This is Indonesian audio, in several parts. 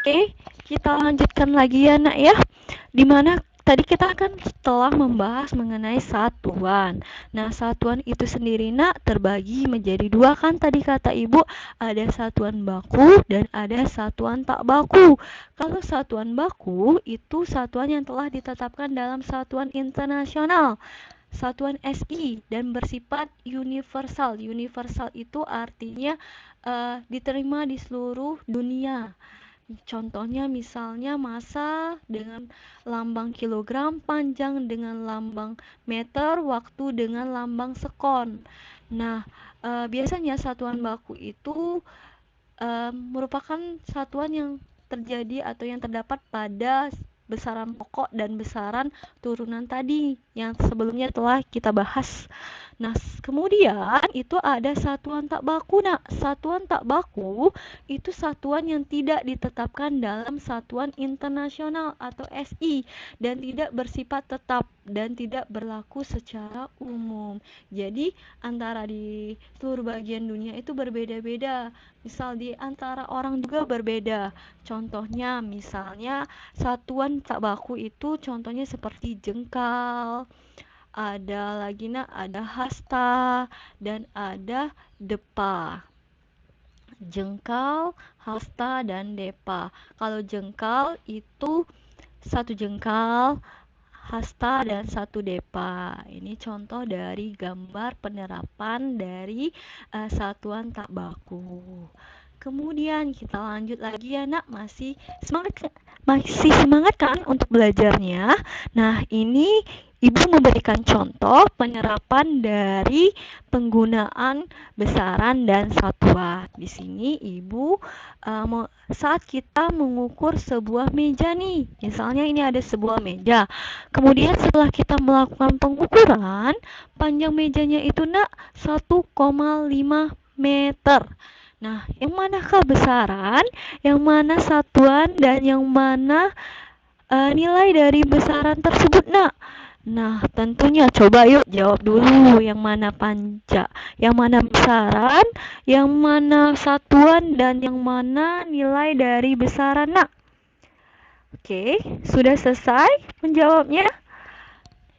Oke, kita lanjutkan lagi ya nak ya. Dimana tadi kita kan telah membahas mengenai satuan. Nah, satuan itu sendiri nak terbagi menjadi dua kan tadi kata ibu, ada satuan baku dan ada satuan tak baku. Kalau satuan baku itu satuan yang telah ditetapkan dalam satuan internasional, satuan SI, dan bersifat universal. Universal itu artinya diterima di seluruh dunia. Contohnya misalnya massa dengan lambang kilogram, panjang dengan lambang meter, waktu dengan lambang sekon. Nah, biasanya satuan baku itu merupakan satuan yang terjadi atau yang terdapat pada besaran pokok dan besaran turunan tadi yang sebelumnya telah kita bahas. Nah, kemudian itu ada satuan tak baku. Nah, satuan tak baku itu satuan yang tidak ditetapkan dalam satuan internasional atau SI dan tidak bersifat tetap dan tidak berlaku secara umum. Jadi, antara di seluruh bagian dunia itu berbeda-beda. Misal di antara orang juga berbeda. Contohnya, misalnya satuan tak baku itu contohnya seperti jengkal, ada lagi nak ada hasta dan ada depa. Jengkal, hasta dan depa. Kalau jengkal itu satu jengkal, hasta dan satu depa. Ini contoh dari gambar penerapan dari satuan tak baku. Kemudian kita lanjut lagi ya nak, masih semangat kan untuk belajarnya. Nah, ini Ibu memberikan contoh penerapan dari penggunaan besaran dan satuan. Di sini Ibu saat kita mengukur sebuah meja nih. Misalnya ini ada sebuah meja. Kemudian setelah kita melakukan pengukuran, panjang mejanya itu nak 1,5 meter. Nah, yang manakah besaran, yang mana satuan, dan yang mana nilai dari besaran tersebut, nak? Nah, tentunya coba yuk jawab dulu yang mana panja, yang mana besaran, yang mana satuan, dan yang mana nilai dari besaran, nak? Oke, sudah selesai menjawabnya?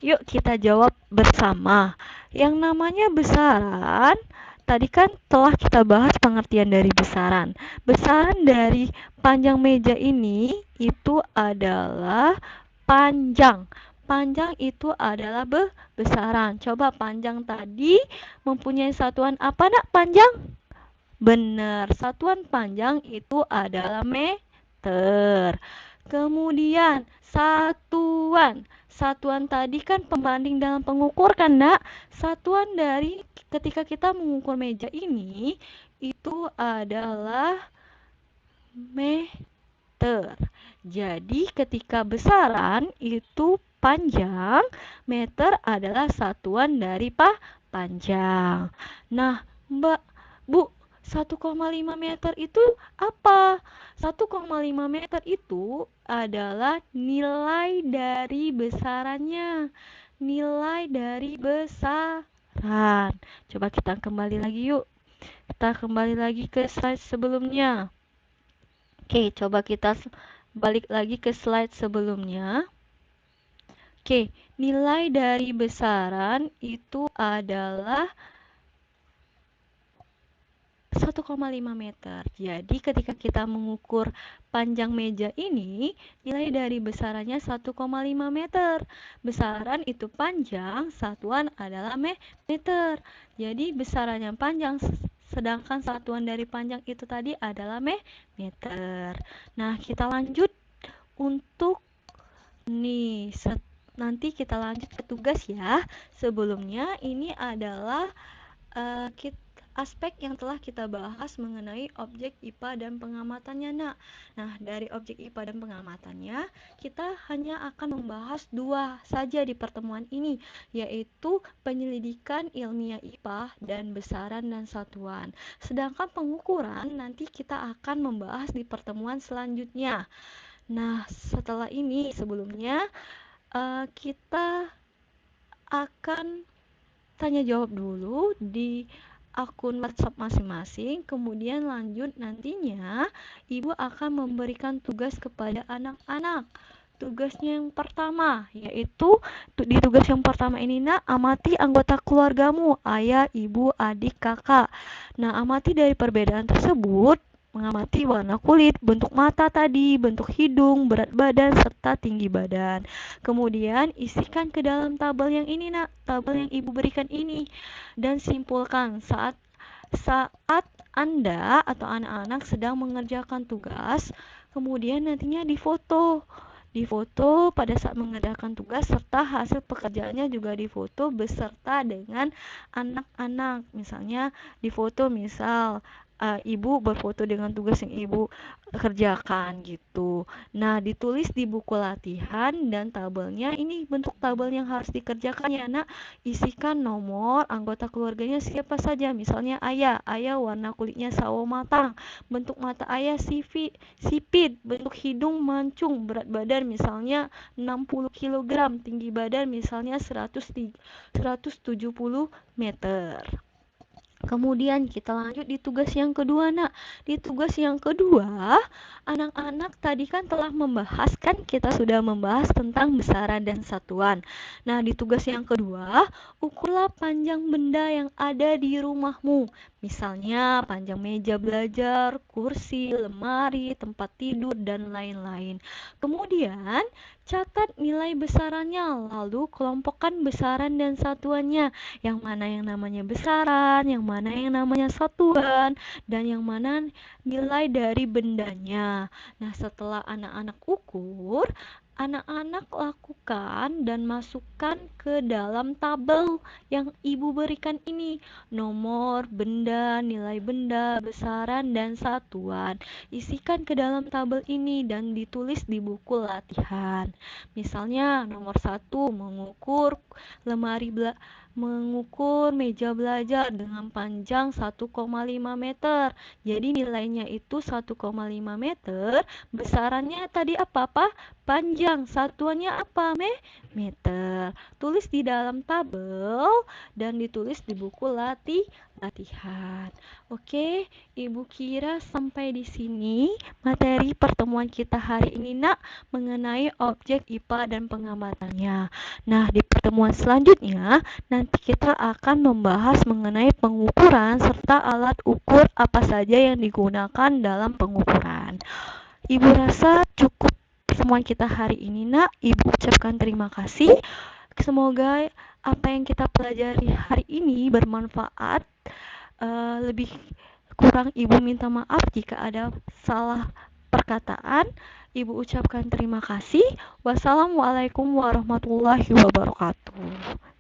Yuk kita jawab bersama. Yang namanya besaran, tadi kan telah kita bahas pengertian dari besaran. Besaran dari panjang meja ini itu adalah panjang. Panjang itu adalah besaran. Coba panjang tadi mempunyai satuan apa nak panjang? Benar, satuan panjang itu adalah meter. Kemudian satuan. Satuan tadi kan pembanding dalam pengukur kan, nak? Satuan dari ketika kita mengukur meja ini itu adalah meter. Jadi ketika besaran itu panjang, meter adalah satuan dari panjang. Nah, Mbak, Bu, 1,5 meter itu apa? 1,5 meter itu adalah nilai dari besarannya. Nilai dari besaran. Coba kita kembali lagi yuk. Kita kembali lagi ke slide sebelumnya. Oke, coba kita balik lagi ke slide sebelumnya. Oke, nilai dari besaran itu adalah 1,5 meter. Jadi ketika kita mengukur panjang meja ini, nilai dari besarannya 1,5 meter. Besaran itu panjang, satuan adalah meter. Jadi besaran yang panjang, sedangkan satuan dari panjang itu tadi adalah meter. Nah, kita lanjut untuk nih, nanti kita lanjut ke tugas ya. Sebelumnya ini adalah aspek yang telah kita bahas mengenai objek IPA dan pengamatannya, nak. Nah, dari objek IPA dan pengamatannya, kita hanya akan membahas dua saja di pertemuan ini, yaitu penyelidikan ilmiah IPA dan besaran dan satuan. Sedangkan pengukuran nanti kita akan membahas di pertemuan selanjutnya. Nah, setelah ini sebelumnya kita akan tanya jawab dulu di akun WhatsApp masing-masing, kemudian lanjut nantinya ibu akan memberikan tugas kepada anak-anak. Tugasnya yang pertama yaitu di tugas yang pertama ini nak, amati anggota keluargamu, ayah, ibu, adik, kakak. Nah, amati dari perbedaan tersebut, mengamati warna kulit, bentuk mata tadi, bentuk hidung, berat badan, serta tinggi badan. Kemudian isikan ke dalam tabel yang ini nak, tabel yang ibu berikan ini, dan simpulkan saat Anda atau anak-anak sedang mengerjakan tugas, kemudian nantinya difoto pada saat mengerjakan tugas, serta hasil pekerjaannya juga difoto beserta dengan anak-anak. Misalnya difoto, ibu berfoto dengan tugas yang ibu kerjakan gitu. Nah, ditulis di buku latihan dan tabelnya, ini bentuk tabel yang harus dikerjakan ya nak. Isikan nomor anggota keluarganya siapa saja. Misalnya ayah warna kulitnya sawo matang, bentuk mata ayah sipit, bentuk hidung mancung, berat badan misalnya 60 kg, tinggi badan misalnya 170 meter. Kemudian kita lanjut di tugas yang kedua nak. Di tugas yang kedua, anak-anak tadi kan telah membahas, kan kita sudah membahas tentang besaran dan satuan. Nah, di tugas yang kedua, ukurlah panjang benda yang ada di rumahmu. Misalnya panjang meja belajar, kursi, lemari, tempat tidur, dan lain-lain. Kemudian catat nilai besarannya, lalu kelompokkan besaran dan satuannya. Yang mana yang namanya besaran, yang mana yang namanya satuan, dan yang mana nilai dari bendanya. Nah, setelah anak-anak ukur, anak-anak lakukan dan masukkan ke dalam tabel yang ibu berikan ini. Nomor, benda, nilai benda, besaran, dan satuan. Isikan ke dalam tabel ini dan ditulis di buku latihan. Misalnya nomor 1, mengukur meja belajar dengan panjang 1,5 meter. Jadi nilainya itu 1,5 meter. Besarannya tadi apa? Panjang. Satuannya apa? Meter. Tulis di dalam tabel dan ditulis di buku latihan. Oke, Ibu kira sampai di sini materi pertemuan kita hari ini nak, mengenai objek IPA dan pengamatannya. Nah, di pertemuan selanjutnya nanti kita akan membahas mengenai pengukuran serta alat ukur apa saja yang digunakan dalam pengukuran. Ibu rasa cukup pertemuan kita hari ini nak. Ibu ucapkan terima kasih. Semoga apa yang kita pelajari hari ini bermanfaat. Lebih kurang ibu minta maaf jika ada salah perkataan. Ibu ucapkan terima kasih. Wassalamualaikum warahmatullahi wabarakatuh.